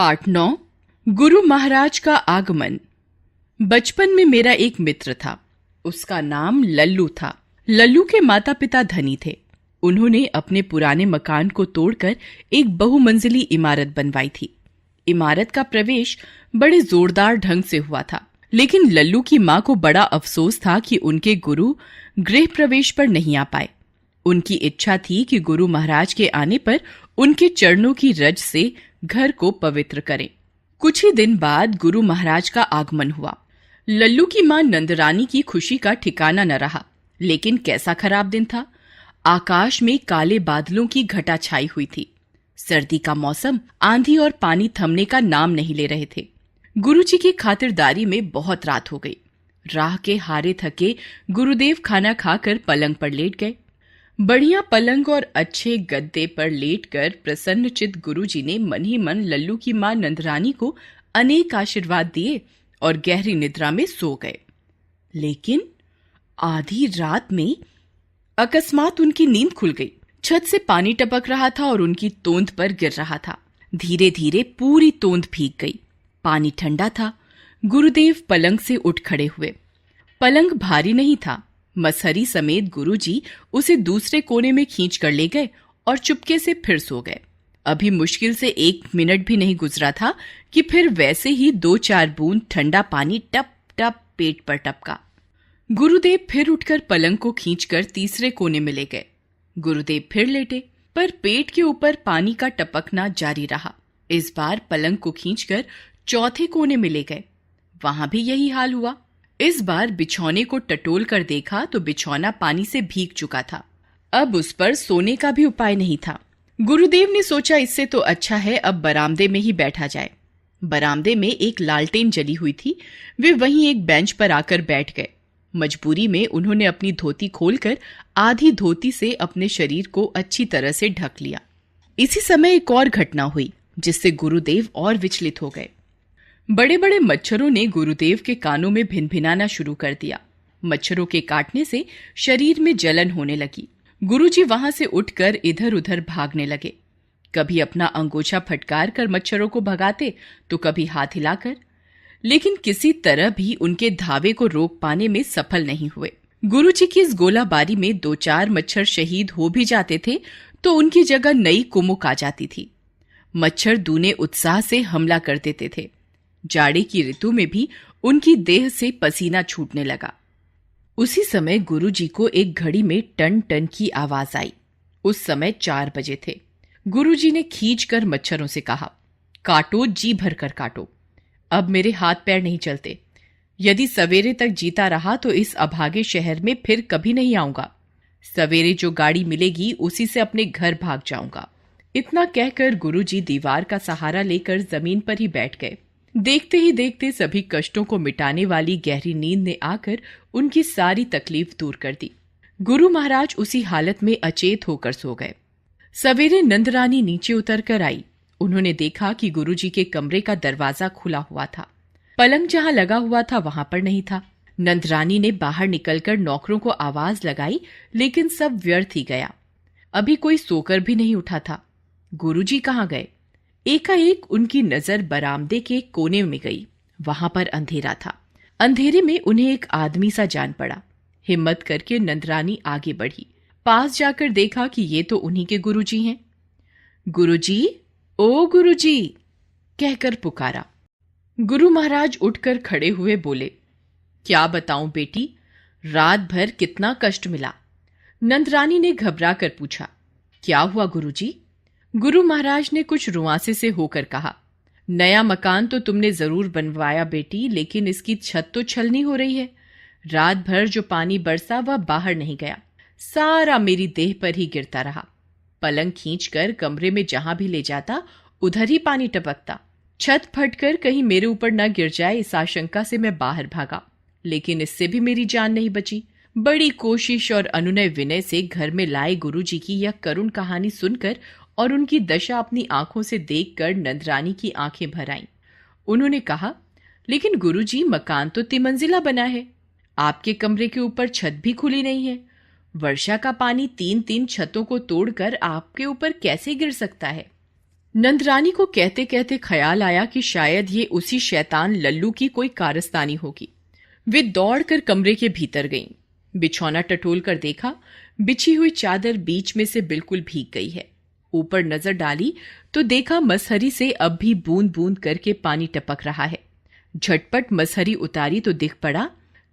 पाठ 9। गुरु महाराज का आगमन। बचपन में मेरा एक मित्र था। उसका नाम लल्लू था। लल्लू के माता पिता धनी थे। उन्होंने अपने पुराने मकान को तोड़कर एक बहुमंजिली इमारत बनवाई थी। इमारत का प्रवेश बड़े जोरदार ढंग से हुआ था, लेकिन लल्लू की मां को बड़ा अफसोस था कि उनके गुरु गृह प्रवेश पर नहीं आ पाए। उनकी इच्छा थी कि गुरु महाराज के आने पर उनके चरणों की रज से घर को पवित्र करें। कुछ ही दिन बाद गुरु महाराज का आगमन हुआ। लल्लू की मां नंदरानी की खुशी का ठिकाना न रहा। लेकिन कैसा खराब दिन था। आकाश में काले बादलों की घटा छाई हुई थी। सर्दी का मौसम, आंधी और पानी थमने का नाम नहीं ले रहे थे। गुरुजी की खातिरदारी में बहुत रात हो गई। राह के हारे थके गुरुदेव खाना खाकर पलंग पर लेट गए। बढ़िया पलंग और अच्छे गद्दे पर लेटकर प्रसन्नचित्त गुरुजी ने मन ही मन लल्लू की मां नंदरानी को अनेक आशीर्वाद दिए और गहरी निद्रा में सो गए। लेकिन आधी रात में अकस्मात उनकी नींद खुल गई। छत से पानी टपक रहा था और उनकी तोंद पर गिर रहा था। धीरे धीरे पूरी तोंद भीग गई। पानी ठंडा था। गुरुदेव पलंग से उठ खड़े हुए। पलंग भारी नहीं था। मसहरी समेत गुरुजी उसे दूसरे कोने में खींच कर ले गए और चुपके से फिर सो गए। अभी मुश्किल से 1 मिनट भी नहीं गुजरा था कि फिर वैसे ही 2-4 बूंद ठंडा पानी टप टप पेट पर टपका। गुरुदेव फिर उठकर पलंग को खींचकर तीसरे कोने में ले गए। गुरुदेव फिर लेटे, पर पेट के ऊपर पानी का टपकना जारी रहा। इस बार पलंग को खींचकर चौथे कोने में ले गए। वहां भी यही हाल हुआ। इस बार बिछौने को टटोल कर देखा तो बिछौना पानी से भीग चुका था। अब उस पर सोने का भी उपाय नहीं था। गुरुदेव ने सोचा, इससे तो अच्छा है अब बरामदे में ही बैठा जाए। बरामदे में एक लालटेन जली हुई थी। वे वहीं एक बेंच पर आकर बैठ गए। मजबूरी में उन्होंने अपनी धोती खोलकर आधी धोती से अपने शरीर को अच्छी तरह से ढक लिया। इसी समय एक और घटना हुई जिससे गुरुदेव और विचलित हो गए। बड़े बड़े मच्छरों ने गुरुदेव के कानों में भिनभिनाना शुरू कर दिया। मच्छरों के काटने से शरीर में जलन होने लगी। गुरुजी वहां से उठकर इधर उधर भागने लगे। कभी अपना अंगोछा फटकार कर मच्छरों को भगाते तो कभी हाथ हिलाकर, लेकिन किसी तरह भी उनके धावे को रोक पाने में सफल नहीं हुए। गुरुजी की इस गोलाबारी में 2-4 मच्छर शहीद हो भी जाते थे तो उनकी जगह नई कुमुक आ जाती थी। मच्छर दूने उत्साह से हमला कर देते थे। जाड़े की ऋतु में भी उनकी देह से पसीना छूटने लगा। उसी समय गुरुजी को एक घड़ी में टन टन की आवाज आई। उस समय 4 बजे थे। गुरुजी ने खींचकर मच्छरों से कहा, काटो, जी भर कर काटो। अब मेरे हाथ पैर नहीं चलते। यदि सवेरे तक जीता रहा तो इस अभागे शहर में फिर कभी नहीं आऊंगा। सवेरे जो गाड़ी मिलेगी उसी से अपने घर भाग जाऊंगा। इतना कहकर गुरुजी दीवार का सहारा लेकर जमीन पर ही बैठ गए। देखते ही देखते सभी कष्टों को मिटाने वाली गहरी नींद ने आकर उनकी सारी तकलीफ दूर कर दी। गुरु महाराज उसी हालत में अचेत होकर सो गए। सवेरे नंदरानी नीचे उतर कर आई। उन्होंने देखा कि गुरुजी के कमरे का दरवाजा खुला हुआ था। पलंग जहां लगा हुआ था वहां पर नहीं था। नंदरानी ने बाहर निकलकर नौकरों को आवाज लगाई, लेकिन सब व्यर्थ ही गया। अभी कोई सोकर भी नहीं उठा था। गुरुजी कहाँ गए? एकाएक उनकी नजर बरामदे के कोने में गई। वहां पर अंधेरा था। अंधेरे में उन्हें एक आदमी सा जान पड़ा। हिम्मत करके नंदरानी आगे बढ़ी। पास जाकर देखा कि ये तो उन्हीं के गुरुजी हैं। गुरुजी, ओ गुरुजी, कहकर पुकारा। गुरु महाराज उठकर खड़े हुए, बोले, क्या बताऊं बेटी, रात भर कितना कष्ट मिला। नंदरानी ने घबरा कर पूछा, क्या हुआ गुरुजी? गुरु महाराज ने कुछ रुआंसे से होकर कहा, नया मकान तो तुमने जरूर बनवाया बेटी, लेकिन इसकी छत तो छलनी हो रही है। रात भर जो पानी बरसा वह बाहर नहीं गया, सारा मेरी देह पर ही गिरता रहा। पलंग खींचकर कमरे में जहां भी ले जाता उधर ही पानी टपकता। छत फटकर कहीं मेरे ऊपर न गिर जाए इस आशंका से मैं बाहर भागा, लेकिन इससे भी मेरी जान नहीं बची। बड़ी कोशिश और अनुनय विनय से घर में लाए गुरुजी की यह करुण कहानी सुनकर और उनकी दशा अपनी आंखों से देखकर नंदरानी की आंखें भर आईं। उन्होंने कहा, लेकिन गुरुजी, मकान तो तिमंजिला बना है। आपके कमरे के ऊपर छत भी खुली नहीं है। वर्षा का पानी 3-3 छतों को तोड़कर आपके ऊपर कैसे गिर सकता है? नंदरानी को कहते कहते ख्याल आया कि शायद ये उसी शैतान लल्लू की कोई कारस्तानी होगी। वे दौड़कर कमरे के भीतर गईं। बिछौना टटोल कर देखा, बिछी हुई चादर बीच में से बिल्कुल भीग गई है। ऊपर नजर डाली तो देखा मसहरी से अब भी बूंद बूंद करके पानी टपक रहा है। झटपट मसहरी उतारी तो दिख पड़ा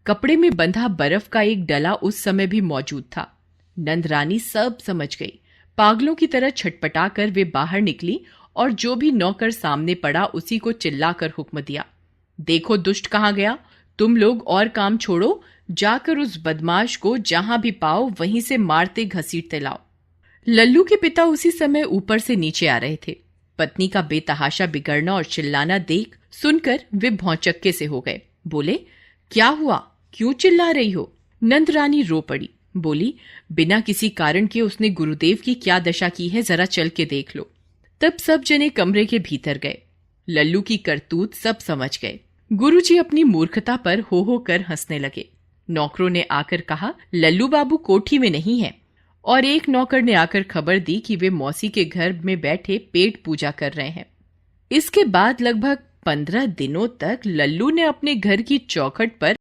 कपड़े में बंधा बर्फ का एक डला उस समय भी मौजूद था। नंदरानी सब समझ गई। पागलों की तरह छटपटाकर वे बाहर निकली और जो भी नौकर सामने पड़ा उसी को चिल्लाकर हुक्म दिया, देखो दुष्ट कहाँ गया, तुम लोग और काम छोड़ो, जाकर उस बदमाश को जहां भी पाओ वहीं से मारते घसीटते लाओ। लल्लू के पिता उसी समय ऊपर से नीचे आ रहे थे। पत्नी का बेतहाशा बिगड़ना और चिल्लाना देख सुनकर वे भौचक्के से हो गए। बोले, क्या हुआ, क्यों चिल्ला रही हो? नंदरानी रो पड़ी। बोली, बिना किसी कारण के उसने गुरुदेव की क्या दशा की है, जरा चल के देख लो। तब सब जने कमरे के भीतर गए। लल्लू की करतूत सब समझ गए। गुरुजी अपनी मूर्खता पर हो कर हंसने लगे। नौकरों ने आकर कहा, लल्लू बाबू कोठी में नहीं है। और एक नौकर ने आकर खबर दी कि वे मौसी के घर में बैठे पेट पूजा कर रहे हैं। इसके बाद लगभग 15 दिनों तक लल्लू ने अपने घर की चौखट पर